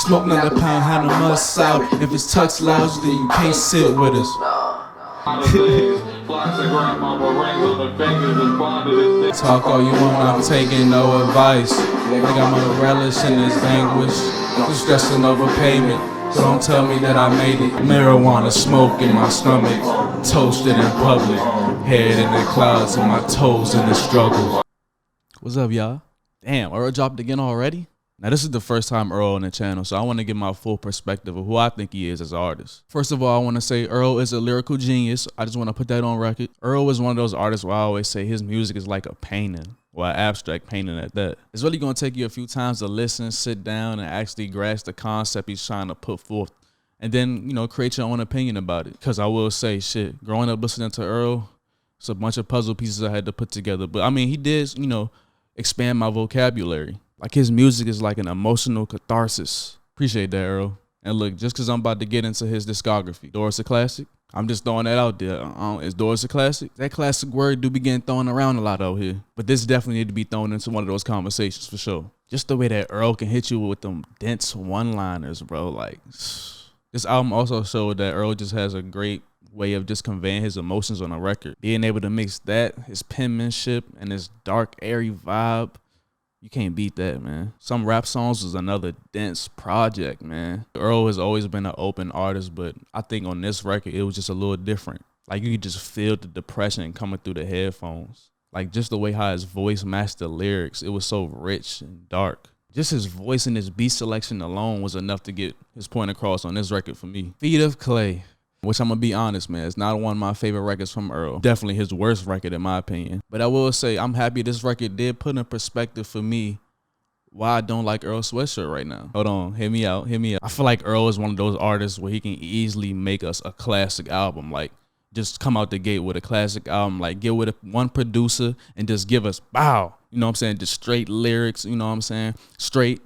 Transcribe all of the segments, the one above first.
Smoking on the pound, had no must out. If it's tux lounge, then you can't sit with us. Talk all you want, I'm taking no advice. I got my relish in this anguish. I'm stressing over payment. Don't tell me that I made it. Marijuana smoke in my stomach. Toasted in public. Head in the clouds and my toes in the struggle. What's up, y'all? Damn, Earl dropped again already? Now, this is the first time Earl on the channel, so I want to give my full perspective of who I think he is as an artist. First of all, I want to say Earl is a lyrical genius. I just want to put that on record. Earl is one of those artists where I always say his music is like a painting, or an abstract painting at that. It's really going to take you a few times to listen, sit down, and actually grasp the concept he's trying to put forth. And then, you know, create your own opinion about it. Because I will say, shit, growing up listening to Earl, it's a bunch of puzzle pieces I had to put together. But, I mean, he did, you know, expand my vocabulary. Like, his music is like an emotional catharsis. Appreciate that, Earl. And look, just because I'm about to get into his discography, Doris a classic? I'm just throwing that out there. Is Doris a classic? That classic word do be getting thrown around a lot out here. But this definitely need to be thrown into one of those conversations for sure. Just the way that Earl can hit you with them dense one-liners, bro. Like, this album also showed that Earl just has a great way of just conveying his emotions on a record. Being able to mix that, his penmanship, and his dark, airy vibe. You can't beat that, man. Some rap songs is another dense project, man. Earl has always been an open artist, but I think on this record, it was just a little different. Like, you could just feel the depression coming through the headphones. Like, just the way how his voice matched the lyrics. It was so rich and dark. Just his voice and his beat selection alone was enough to get his point across on this record for me. Feet of Clay. Which I'm going to be honest, man, it's not one of my favorite records from Earl. Definitely his worst record in my opinion. But I will say I'm happy this record did put in perspective for me why I don't like Earl Sweatshirt right now. Hold on, hear me out. I feel like Earl is one of those artists where he can easily make us a classic album. Like, just come out the gate with a classic album. Like, get with one producer and just give us, bow. You know what I'm saying? Just straight lyrics, you know what I'm saying? Straight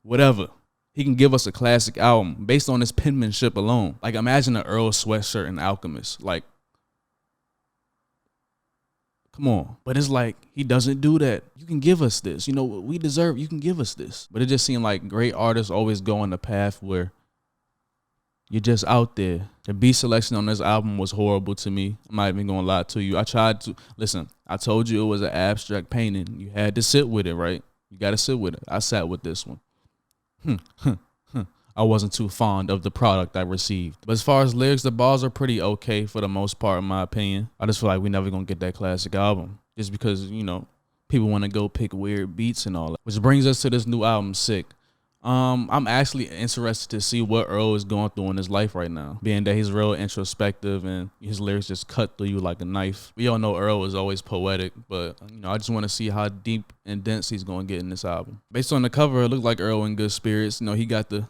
whatever. He can give us a classic album based on his penmanship alone. Like, imagine an Earl Sweatshirt and Alchemist. Like, come on. But it's like, he doesn't do that. You can give us this. You know what we deserve? You can give us this. But it just seemed like great artists always go on the path where you're just out there. The beat selection on this album was horrible to me. I'm not even going to lie to you. I tried to, listen, I told you it was an abstract painting. You had to sit with it, right? You got to sit with it. I sat with this one. I wasn't too fond of the product I received. But as far as lyrics, the bars are pretty okay for the most part, in my opinion. I just feel like we never gonna get that classic album. Just because, you know, people want to go pick weird beats and all that. Which brings us to this new album, Sick. I'm actually interested to see what Earl is going through in his life right now. Being that he's real introspective and his lyrics just cut through you like a knife. We all know Earl is always poetic, but you know, I just want to see how deep and dense he's going to get in this album. Based on the cover, it looked like Earl in good spirits. You know, he got the,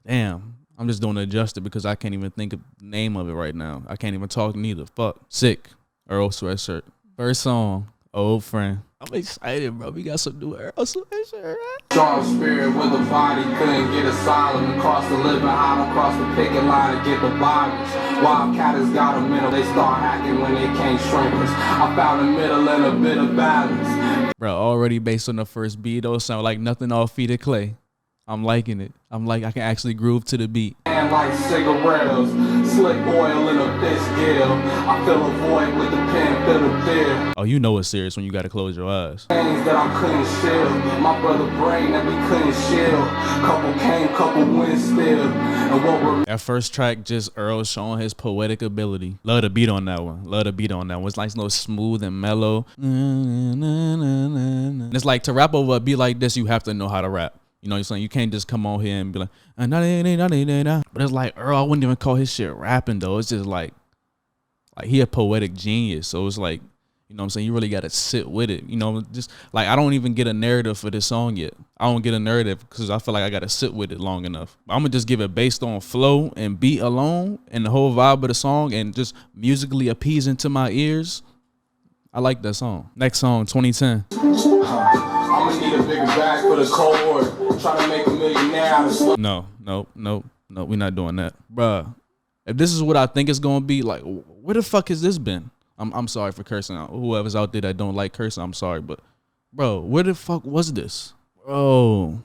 damn, I'm just doing it adjusted because I can't even think of the name of it right now. I can't even talk neither. Fuck. Sick. Earl Sweatshirt. First song, Old Friend. I'm excited, bro. We got some new Earl Sweatshirt. Strong spirit with a body, couldn't get asylum. Across the living, hide across the picket line to get the bodies. Wildcat has got a middle, they start hacking when they can't shrink us. I found a middle and a bit of balance. Bro, already based on the first beat, those sound like nothing off Feet of Clay. I'm liking it. I'm like, I can actually groove to the beat. And like cigarettes, slick oil in a fish gill. I fill a void with the pen, fill the beer. Oh, you know it's serious when you gotta close your eyes. Things that I couldn't shield. My brother brain that we couldn't shield. Couple came, couple went still. And what we're that first track, just Earl showing his poetic ability. Love the beat on that one. Love the beat on that one. It's like so smooth and mellow. And it's like, to rap over a beat like this, you have to know how to rap. You know what I'm saying? You can't just come on here and be like, but it's like, Earl, I wouldn't even call his shit rapping though. It's just like he a poetic genius. So it's like, you know what I'm saying? You really got to sit with it. You know, just like, I don't even get a narrative for this song yet. I don't get a narrative because I feel like I got to sit with it long enough. I'm going to just give it based on flow and beat alone and the whole vibe of the song and just musically appeasing to my ears. I like that song. Next song, 2010. I'm gonna need a bigger bag for the cohort. Trying to make $1 millionaire out of No, we're not doing that. Bruh, if this is what I think it's gonna be, like, where the fuck has this been? I'm sorry for cursing out. Whoever's out there that don't like cursing, I'm sorry, but bro, where the fuck was this? Bro.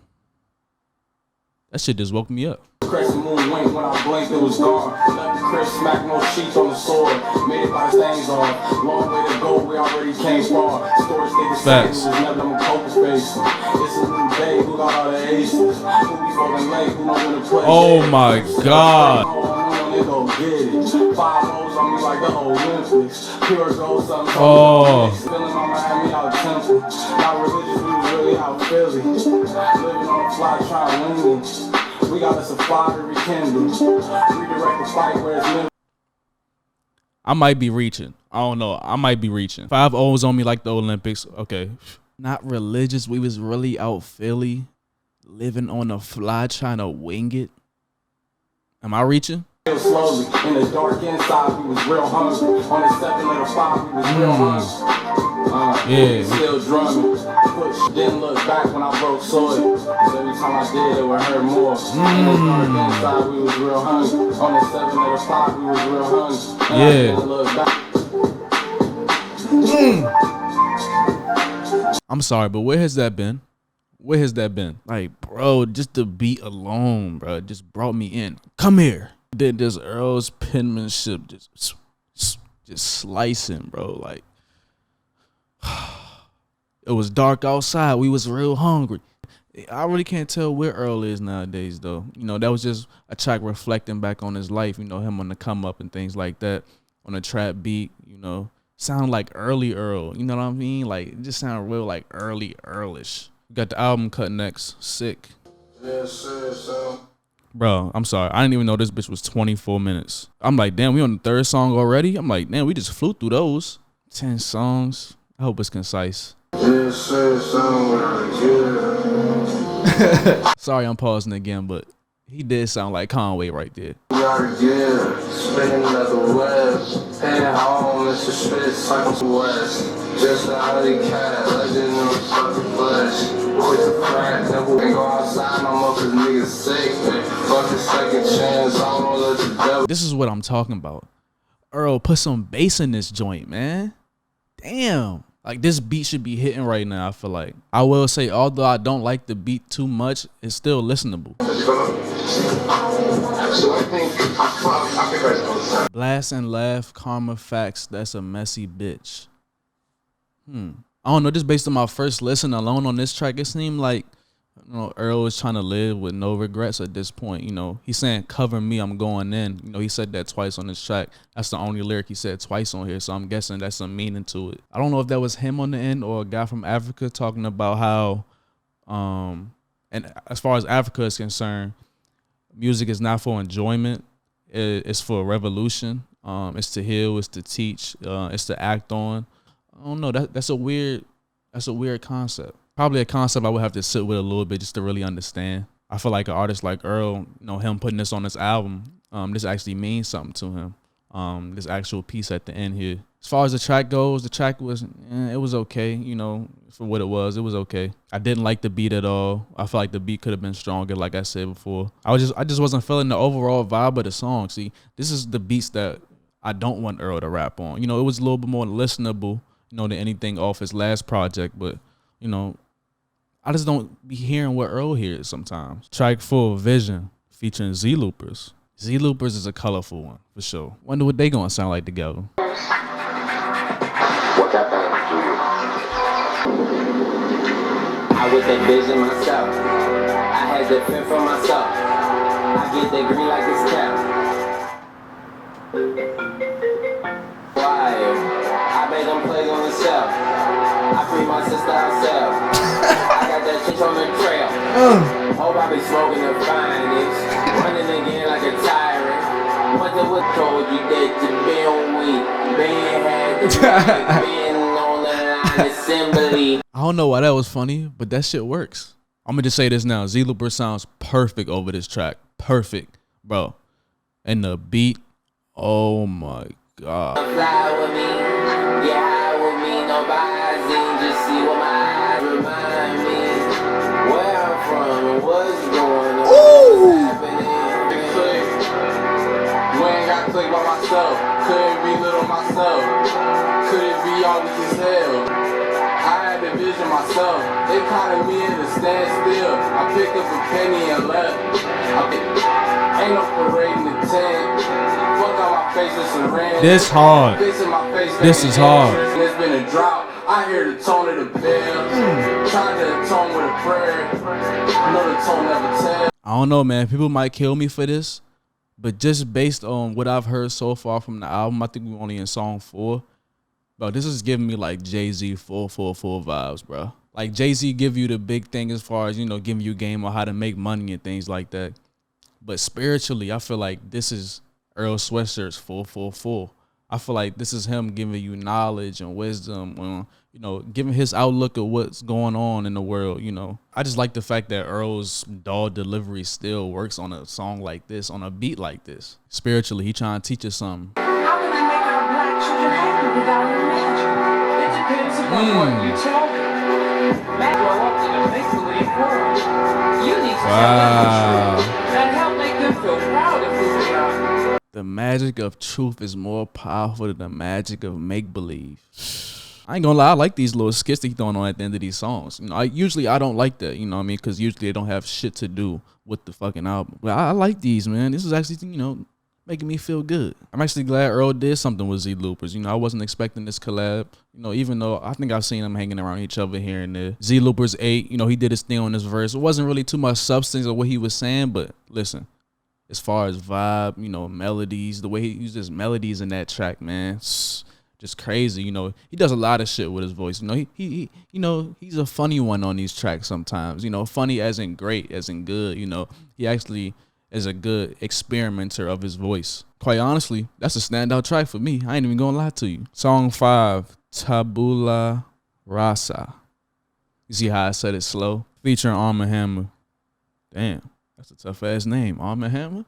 That shit just woke me up. Crescent moon wink when I blinked, it was gone. Left the crib, smacked no sheets on the sword. Made it by the stains on. Long way to go, we already came far. Storage stayed the same, it was never on poker face. It's a new day, who got all the aces? Who be fucking late, who know when to play? Oh my God. Go get it. 5 O's on me like the Olympics. Pure gold, something. Oh. Feeling my Miami out temple. Not religious, we was really out Philly. Living on the fly, trying to win it. We got us a fire to rekindle. Redirect the fight where it's living. I might be reaching. I don't know. I might be reaching. 5 O's on me like the Olympics. Okay. Not religious. We was really out Philly. Living on the fly, trying to wing it. Am I reaching? Slowly, in the dark inside, we was real hungry. On the 7 letter 5, we was real hungry. Yeah. Still drumming. Push, didn't look back when I broke soil. Every time I did, it would hurt more. In the dark inside, we was real hungry. On the 7 letter 5, we was real hungry. And I didn't look back. I'm sorry, but where has that been? Where has that been? Like, bro, just the beat alone, bro, just brought me in. Come here. Did this Earl's penmanship just slicing, bro. Like, it was dark outside. We was real hungry. I really can't tell where Earl is nowadays, though. You know, that was just a track reflecting back on his life. You know, him on the come up and things like that on a trap beat. You know, sound like early Earl. You know what I mean? Like, it just sound real like early Earlish. Got the album cut next. Sick. Yes, sir. Bro, I'm sorry. I didn't even know this bitch was 24 minutes. I'm like, damn, we on the 3rd song already? I'm like, damn, we just flew through those. 10 songs. I hope it's concise. Yes, sir. Sorry, I'm pausing again, but he did sound like Conway right there. Spinning another web. Heading home, it's a spit cycle west. Just a honey cat, legend in the fucking flesh. Quit the crack, never go outside no more cause niggas sick. Fuck a second chance, I don't wanna let the devil. This is what I'm talking about. Earl, put some bass in this joint, man. Damn. Like, this beat should be hitting right now, I feel like. I will say, although I don't like the beat too much, it's still listenable. So I think Blast and laugh, karma facts, that's a messy bitch. I don't know, just based on my first listen alone on this track, it seemed like, you know, Earl is trying to live with no regrets at this point. You know, he's saying, cover me, I'm going in. You know, he said that twice on this track. That's the only lyric he said twice on here, so I'm guessing that's some meaning to it. I don't know if that was him on the end or a guy from Africa talking about how, and as far as Africa is concerned, music is not for enjoyment. It's for revolution. It's to heal, it's to teach, it's to act on. I don't know. That's a weird concept. Probably a concept I would have to sit with a little bit just to really understand. I feel like an artist like Earl, you know, him putting this on this album, this actually means something to him. This actual piece at the end here. As far as the track goes, the track was, it was okay, you know, for what it was okay. I didn't like the beat at all. I feel like the beat could have been stronger, like I said before. I just wasn't feeling the overall vibe of the song. See, this is the beats that I don't want Earl to rap on. You know, it was a little bit more listenable, you know, than anything off his last project, but, you know, I just don't be hearing what Earl hears sometimes. Track 4, Vision, featuring Z-Loopers. Z-Loopers is a colorful one, for sure. Wonder what they gonna sound like together. What that thing do? I with that vision myself. I had that pen for myself. I get that green like it's cap. Why? I made them play on the shelf. I free my sister herself. I got that shit on the trail. Hope I be smoking the finest. Running again like a tyrant. What the what told you that you been weak? Been had to been on the line assembly. I don't know why that was funny, but that shit works. I'm gonna just say this now. Z-Looper sounds perfect over this track. Perfect, bro. And the beat, oh my God. Fly with me, get high with me, nobody's in, just see what my eyes remind me. Where I'm from, what's going on, what's happening. You ain't got click by myself, couldn't be little myself, couldn't be all this as hell. I had the vision myself, they counted me in a standstill. I picked up a penny and left. Ain't no parading the tent. Fuck out my face with some rent. This hard. This is hard. It's been a drought. I hear the tone of the bell. Trying to atone with a prayer. Know the tone never tell. I don't know, man. People might kill me for this, but just based on what I've heard so far from the album, I think we're only in song 4. Bro, this is giving me like Jay-Z 444 vibes, bro. Like Jay-Z give you the big thing as far as, you know, giving you game on how to make money and things like that. But spiritually, I feel like this is Earl Sweatshirt's 444. I feel like this is him giving you knowledge and wisdom, you know, giving his outlook of what's going on in the world, you know. I just like the fact that Earl's dull delivery still works on a song like this, on a beat like this. Spiritually, he trying to teach us something. How can I make our black children happy without your magic? It depends upon what you tell them. Grow up in a make-believe world. You need to tell them the truth and help make them feel proud of who they are. The magic of truth is more powerful than the magic of make-believe. I ain't gonna lie, I like these little skits that he's throwing on at the end of these songs. You know, usually I don't like that, you know what I mean? Because usually they don't have shit to do with the fucking album. But I like these, man. This is actually, you know, making me feel good. I'm actually glad Earl did something with Z Loopers. You know, I wasn't expecting this collab. You know, even though I think I've seen them hanging around each other here and there. Z Loopers 8, you know, he did his thing on this verse. It wasn't really too much substance of what he was saying, but listen, as far as vibe, you know, melodies, the way he uses melodies in that track, man, it's just crazy. You know, he does a lot of shit with his voice. You know, he you know, he's a funny one on these tracks sometimes. You know, funny as in great, as in good. You know, he actually is a good experimenter of his voice. Quite honestly, that's a standout track for me. I ain't even gonna lie to you. Song 5, Tabula Rasa. You see how I said it slow? Featuring Arm & Hammer. Damn. That's a tough ass name, Arm & Hammer.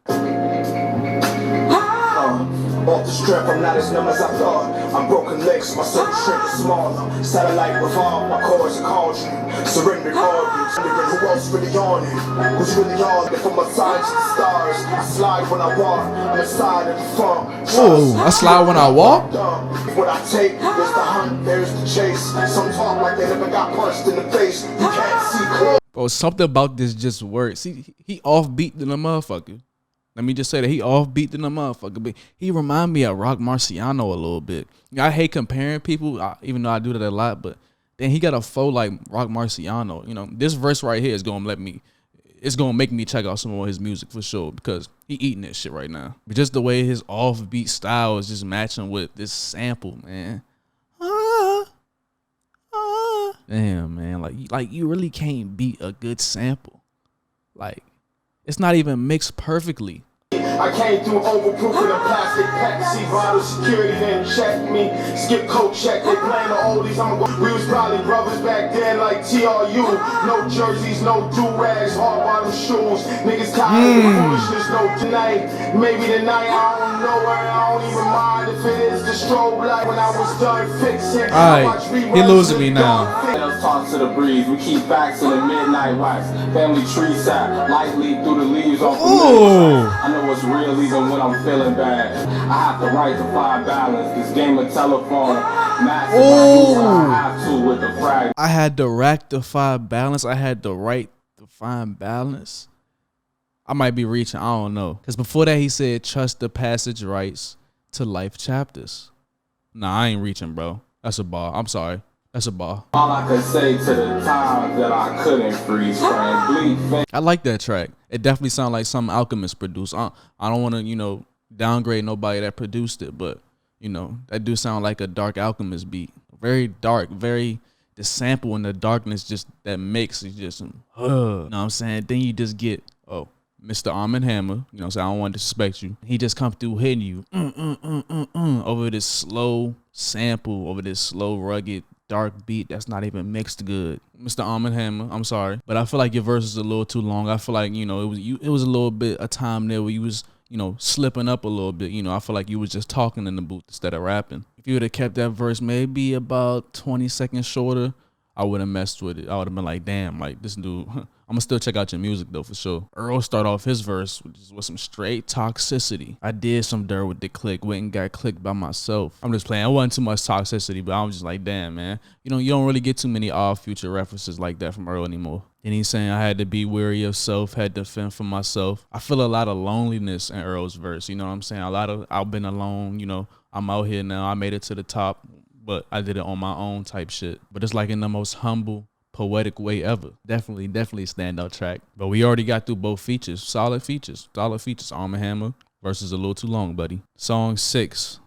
Off the strip, I'm not as numb as I thought. I'm broken legs, my soul shrink is smaller. Satellite revolve, my chords are cauldron. Surrender organs, wondering who else really on it. Who's really on it? From a side to the stars, I slide when I walk. I'm inside of the funk. Oh, I slide when I walk? What I take, there's the hunt, there's the chase. Some talk like they never got punched in the face. You can't see close. Bro, something about this just works. He offbeat than a motherfucker. Let me just say that he offbeat than a motherfucker. But he remind me of Rock Marciano a little bit. I hate comparing people, even though I do that a lot. But then he got a flow like Rock Marciano. You know, this verse right here is gonna make me check out some more of his music for sure, because he eating that shit right now. But just the way his offbeat style is just matching with this sample, man. Damn, man, like you really can't beat a good sample. Like, it's not even mixed perfectly. I came through overproofing a plastic Pepsi bottle. Security didn't check me. Skip coat check. They playing the oldies. We was probably brothers back then, like TRU. No jerseys, no do-rags, hard bottom shoes. Niggas tired of foolishness. No tonight. Maybe tonight. I don't know where. I don't even mind if it is the strobe light. When I was done fixing. Alright, he losing me now. Talk to the breeze. We keep facts in the midnight watch. Family tree sap. Light lead through the leaves off the Ooh. I know what's real even when I'm feeling bad. I have the right to find balance. This game of telephone. Massive. I have to with the frag. I had to rectify balance. I had the right to find balance. I might be reaching. I don't know. Because before that, he said, trust the passage rights to life chapters. Nah, I ain't reaching, bro. That's a bar. I'm sorry. That's a bar. All I could say to the time that I couldn't freeze frame. Bleed. I like that track. It definitely sounds like something Alchemist produced. I don't want to, you know, downgrade nobody that produced it, but, you know, that do sound like a Dark Alchemist beat. Very dark, very, the sample and the darkness, just that mix is just, you know what I'm saying? Then you just get, Mr. Arm & Hammer, you know, so I don't want to disrespect you. He just come through hitting you over this slow sample, over this slow, rugged, dark beat that's not even mixed good. Mr. Arm & Hammer, I'm sorry, but I feel like your verse is a little too long. I feel like, you know, it was a little bit of time there where you was, you know, slipping up a little bit. You know, I feel like you was just talking in the booth instead of rapping. If you would have kept that verse maybe about 20 seconds shorter, I would have messed with it. I would have been like, damn, like this dude I'ma still check out your music though for sure. Earl start off his verse with some straight toxicity. I did some dirt with the click, went and got clicked by myself. I'm just playing. It wasn't too much toxicity, but I was just like, damn, man. You know, you don't really get too many Odd Future references like that from Earl anymore. And he's saying I had to be weary of self, had to fend for myself. I feel a lot of loneliness in Earl's verse. You know what I'm saying? I've been alone, you know, I'm out here now. I made it to the top, but I did it on my own type shit. But it's like in the most humble, poetic way ever. Definitely standout track. But we already got through both features. Solid features. Arm & Hammer versus A Little Too Long, buddy. Song 6.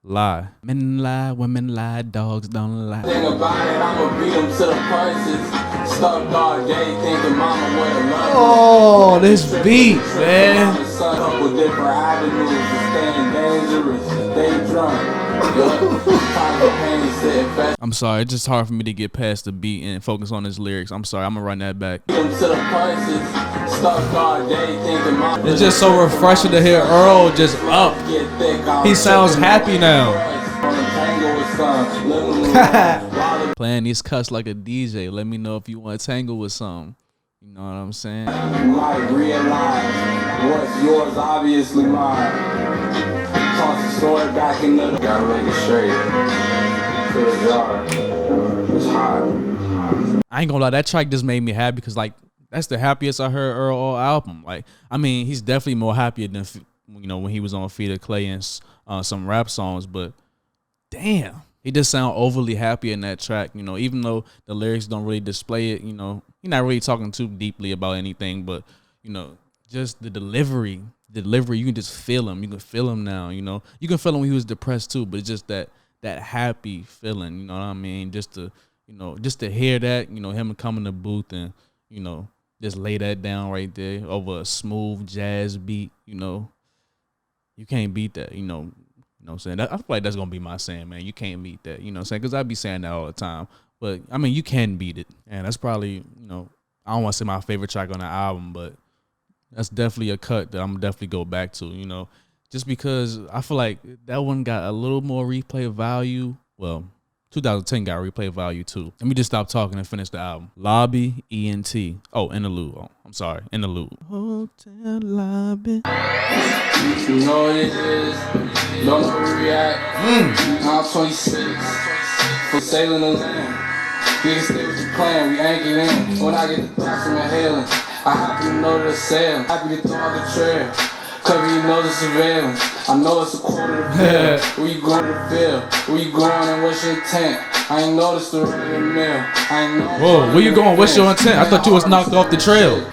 Lie. Men lie, women lie, dogs don't lie. Think about it, I'ma beat them to the punches. Stuck all day thinking mama would love. Oh, this beat, man. Couple different avenues to staying dangerous, stay drunk. I'm sorry, it's just hard for me to get past the beat and focus on his lyrics. I'm sorry, I'm gonna run that back. It's just so refreshing to hear Earl just up. He sounds happy now. Playing these cuts like a DJ. Let me know if you want to tangle with something. You know what I'm saying? You might realize what's yours, obviously mine. Toss the sword back in the. Gotta make it straight. To the jar. It's hot. I ain't gonna lie, that track just made me happy because like that's the happiest I heard Earl all album. Like, I mean, he's definitely more happier than, you know, when he was on Feet of Clay and some rap songs. But damn, he just sound overly happy in that track. You know, even though the lyrics don't really display it. You know, he's not really talking too deeply about anything, but you know, just the delivery, you can just feel him. You can feel him now, you know. You can feel him when he was depressed too, but it's just that happy feeling, you know what I mean? Just to hear that, you know, him come in the booth and, you know, just lay that down right there over a smooth jazz beat, you know. You can't beat that, you know. You know what I'm saying? I feel like that's going to be my saying, man. You can't beat that, you know what I'm saying? Because I be saying that all the time. But, I mean, you can beat it. And that's probably, you know, I don't want to say my favorite track on the album, but that's definitely a cut that I'm definitely go back to, you know, just because I feel like that one got a little more replay value. Well, 2010 got replay value too. Let me just stop talking and finish the album. Lobby, ENT. Oh, Interlude. Oh, I'm sorry. Interlude. Hotel Lobby. You know what it is. Don't overreact. I'm 26. For sailing the land. Niggas stay with the plan. We anchored in. When I get the thoughts from inhaling. I happy to know the sale, happy to throw out the trail. Cover, you know the surveillance. I know it's a quarter to pill. Where you going to the field? Where you going and what's your intent? I ain't noticed the run of the mill. I ain't know. Whoa, where you going? What's your intent? I thought you was knocked off the trail.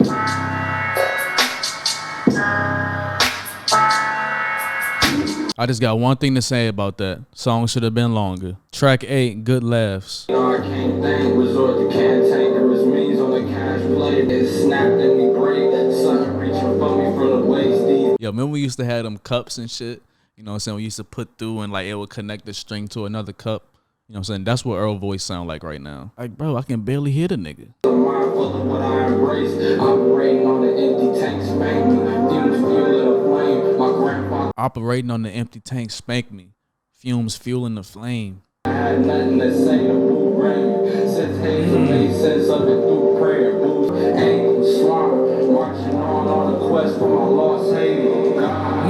I just got one thing to say about that. Song should have been longer. Track 8, Good Laughs. I can't think, resort to cantankerous means on the cash play. It snapped in me brain, something reaching for me from the waist. Yo, remember we used to have them cups and shit? You know what I'm saying? We used to put through and like it would connect the string to another cup. You know what I'm saying? That's what Earl voice sound like right now. Like, bro, I can barely hear the nigga. Mindful of what I embrace. Operating on the empty tank, spank me. Fumes fueling the flame. My grandfather. Operating on the empty tank, spank me. Fumes fueling the flame. I had nothing to say to boo rain. Since Hazel made sense of it through prayer. Booze, ankle, slaughter. Marching on the quest for my lost Haiti. God.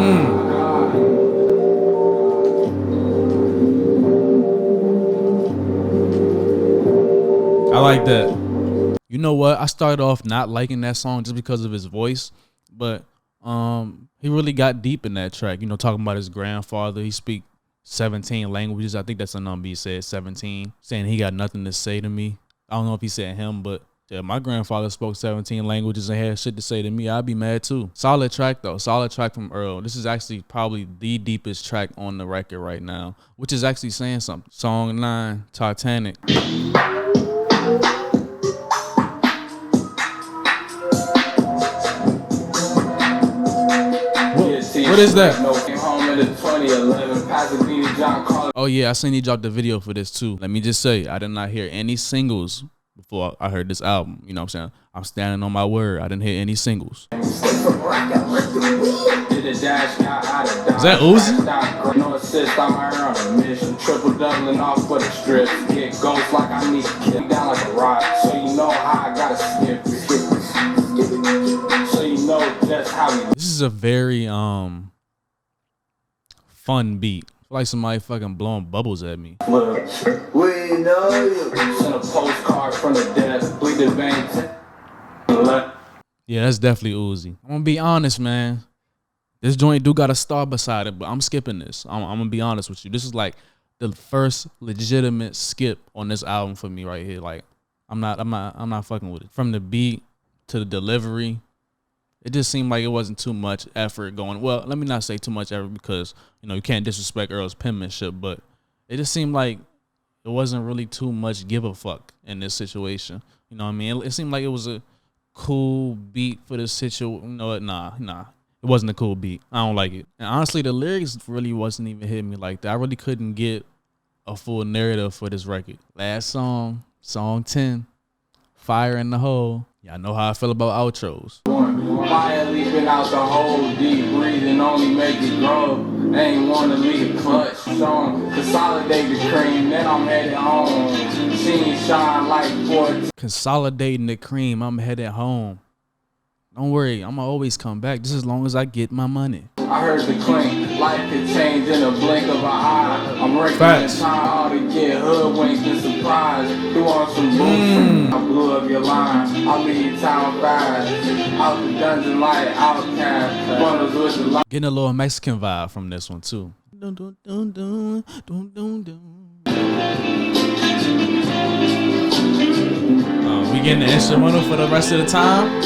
I like that. You know what? I started off not liking that song just because of his voice, but he really got deep in that track. You know, talking about his grandfather. He speak 17 languages. I think that's a number he said, 17. Saying he got nothing to say to me. I don't know if he said him, but yeah, my grandfather spoke 17 languages and had shit to say to me. I'd be mad too. Solid track though. Solid track from Earl. This is actually probably the deepest track on the record right now, which is actually saying something. Song 9, Titanic. What is that? Oh yeah, I seen he dropped the video for this too. Let me just say, I did not hear any singles before I heard this album. You know what I'm saying? I'm standing on my word. I didn't hear any singles. Is that Uzi? No assist, I'm on a mission. Triple doubling off for the strips. Get ghost like I need to get down like a rock. So you know how I gotta skip. know just how he. This is a very fun beat. I feel like somebody fucking blowing bubbles at me. We know you. Send a postcard from the desk, bleed the veins. Yeah, that's definitely Uzi. I'm gonna be honest, man. This joint do got a star beside it, but I'm skipping this. I'm gonna be honest with you. This is like the first legitimate skip on this album for me right here. Like, I'm not fucking with it. From the beat to the delivery, it just seemed like it wasn't too much effort going. Well, let me not say too much effort because, you know, you can't disrespect Earl's penmanship, but it just seemed like it wasn't really too much give a fuck in this situation. You know what I mean? It seemed like it was a cool beat for this situation. No, nah. It wasn't a cool beat. I don't like it. And honestly, the lyrics really wasn't even hitting me like that. I really couldn't get a full narrative for this record. Last song, song 10, Fire in the Hole. Y'all know how I feel about outros. Fire leaping out the hole, deep breathing only make it grow. Ain't wanna leave clutch, strong, consolidate the cream, then I'm headed home. Seen shine like 14. Consolidating the cream, I'm headed home. Don't worry, I'ma always come back just as long as I get my money. I heard the clink, life could change in a blink of an eye. I'm working the time all to get hoodwinked and surprised. Threw on some bullshit, I blew up your line. I leave town fast, out the dungeon like outcast. Bundles with the light. Getting a little Mexican vibe from this one too. Dun, dun, dun, dun, dun, dun, dun. We getting the instrumental for the rest of the time.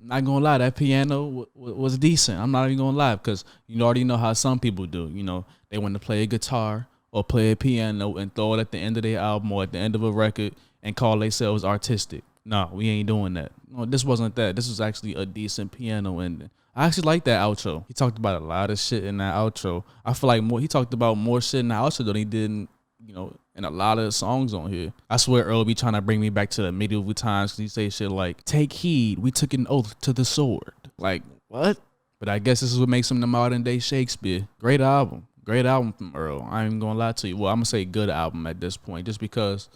Not gonna lie, that piano was decent. I'm not even gonna lie, because you already know how some people do. You know, they want to play a guitar or play a piano and throw it at the end of their album or at the end of a record and call themselves artistic. Nah, we ain't doing that. No, this wasn't that. This was actually a decent piano ending. I actually like that outro. He talked about a lot of shit in that outro. I feel like he talked about more shit in the outro than he did in, you know, in a lot of songs on here. I swear Earl be trying to bring me back to the medieval times because he say shit like, take heed, we took an oath to the sword. Like, what? But I guess this is what makes him the modern day Shakespeare. Great album from Earl. I ain't even gonna lie to you. Well, I'm gonna say good album at this point, just because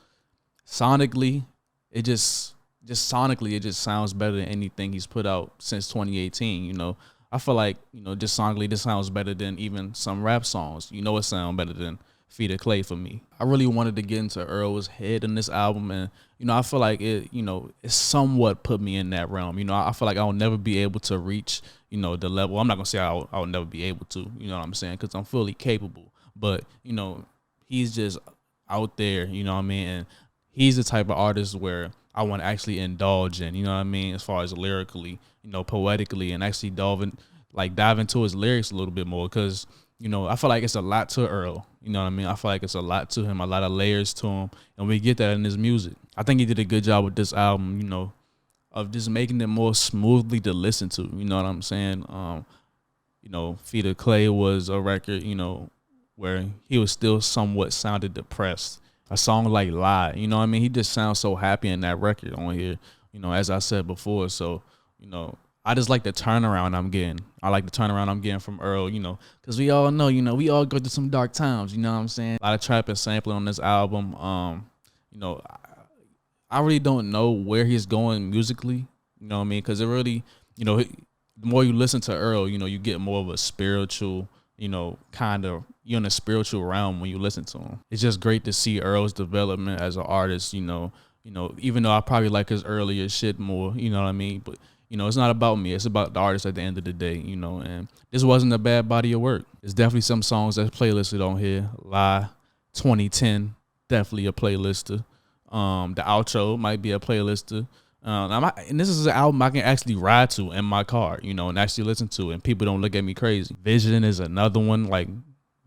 sonically, it just sounds better than anything he's put out since 2018. You know, I feel like, you know, just sonically, this sounds better than even some rap songs. You know, it sounds better than Feet of Clay for me. I really wanted to get into Earl's head in this album, and you know, I feel like it, you know, it somewhat put me in that realm. You know, I feel like I'll never be able to reach, you know, the level. I'm not gonna say I'll never be able to, you know what I'm saying, because I'm fully capable. But you know, he's just out there, you know what I mean, and he's the type of artist where I want to actually indulge in, you know what I mean, as far as lyrically, you know, poetically, and actually dive into his lyrics a little bit more, because you know, I feel like it's a lot to Earl. You know what I mean? I feel like it's a lot to him, a lot of layers to him, and we get that in his music. I think he did a good job with this album, you know, of just making it more smoothly to listen to. You know what I'm saying? You know, Feet of Clay was a record, you know, where he was still somewhat sounded depressed. A song like Lie, you know what I mean? He just sounds so happy in that record on here, you know, as I said before. So, you know, I just like the turnaround I'm getting. I like the turnaround I'm getting from Earl, you know, because we all know, you know, we all go through some dark times, you know what I'm saying? A lot of trap and sampling on this album. You know, I really don't know where he's going musically, you know what I mean? Because it really, you know, the more you listen to Earl, you know, you get more of a spiritual, you know, kind of, you're in a spiritual realm when you listen to him. It's just great to see Earl's development as an artist, you know, even though I probably like his earlier shit more, you know what I mean? But you know, it's not about me. It's about the artist at the end of the day, you know, and this wasn't a bad body of work. There's definitely some songs that's playlisted on here. Lie, 2010, definitely a playlister. The outro might be a playlister. And this is an album I can actually ride to in my car, you know, and actually listen to, and people don't look at me crazy. Vision is another one. Like,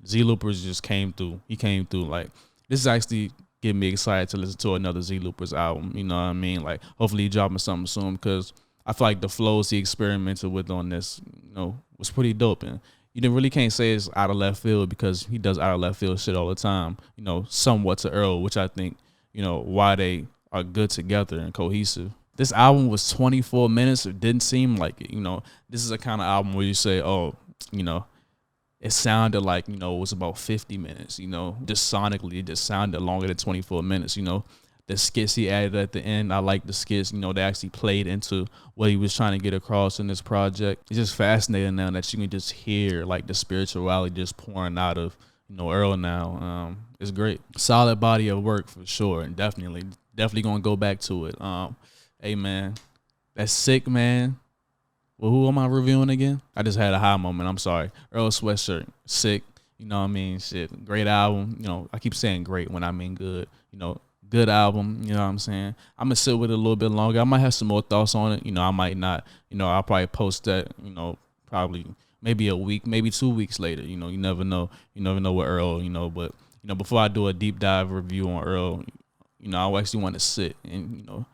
Z Loopers just came through. He came through. Like, this is actually getting me excited to listen to another Z Loopers album, you know what I mean? Like, hopefully he dropping something soon, because I feel like the flows he experimented with on this, you know, was pretty dope. And you really can't say it's out of left field, because he does out of left field shit all the time, you know, somewhat to Earl, which I think, you know, why they are good together and cohesive. This album was 24 minutes. It didn't seem like it. You know, this is a kind of album where you say, oh, you know, it sounded like, you know, it was about 50 minutes, you know, just sonically, it just sounded longer than 24 minutes, you know. The skits he added at the end, I like the skits, you know, they actually played into what he was trying to get across in this project. It's just fascinating now that you can just hear like the spirituality just pouring out of, you know, Earl now. It's great. Solid body of work for sure, and definitely gonna go back to it. Hey man, that's sick, man. Well, who am I reviewing again? I just had a high moment. I'm sorry. Earl Sweatshirt, sick. You know what I mean? Shit, great album. You know, I keep saying great when I mean good. You know, good album. You know what I'm saying? I'm gonna sit with it a little bit longer. I might have some more thoughts on it. You know, I might not. You know, I'll probably post that. You know, probably maybe a week, maybe 2 weeks later. You know, you never know. You never know with Earl. You know, but you know, before I do a deep dive review on Earl, you know, I actually want to sit and, you know,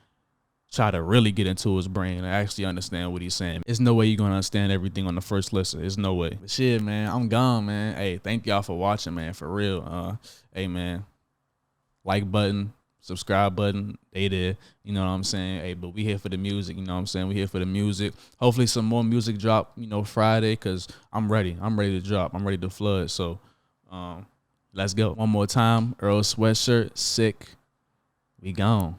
try to really get into his brain and actually understand what he's saying. There's no way you're going to understand everything on the first listen. There's no way. But shit, man, I'm gone, man. Hey, thank y'all for watching, man, for real. Hey, man, like button, subscribe button, they there. You know what I'm saying? Hey, but we here for the music, you know what I'm saying? We here for the music. Hopefully some more music drop, you know, Friday, because I'm ready. I'm ready to drop. I'm ready to flood. So let's go. One more time. Earl Sweatshirt, sick. We gone.